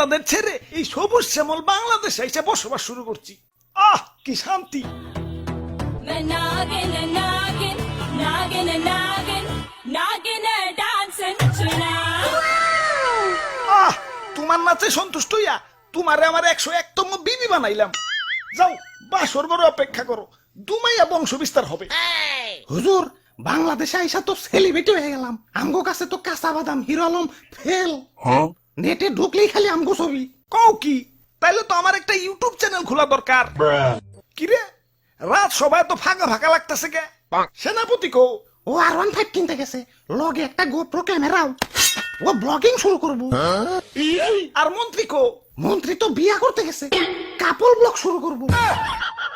আমাদের ছেড়ে এই সবুজ শ্যামল বাংলাদেশে এসে বসবাস শুরু করছি। আহ কি শান্তি। Nagging, nagging, nagging, nagging, nagging, dancing tonight. আহ তোমার নাচে সন্তুষ্ট হইয়া তোমারে আমার 101তম বিবি বানাইলাম। যাও বাসর ঘরে অপেক্ষা করো, দুমাইয়া বংশ বিস্তার হবে। হুজুর, বাংলাদেশে আইসা তো সেলিব্রিটি হয়ে গেলাম। আমগো কাছে তো কাঁচা বাদাম হিরো আলম ফেল। নেটে ঢুকলেই খালি আমগো ছবি। কও কি? তাইলে তো আমার একটা ইউটিউব চ্যানেল খোলা দরকার। কিরে রাত সবাই তো ফাঁকা ফাঁকা লাগতেছে কে? সেনাপতি কো? ও R15 কিনতে গেছে, লগে একটা গোপ্রো ক্যামেরাও। ও ব্লগিং শুরু করব। আর মন্ত্রী কো? মন্ত্রী তো বিয়া করতে গেছে, কাপল ব্লগ শুরু করব।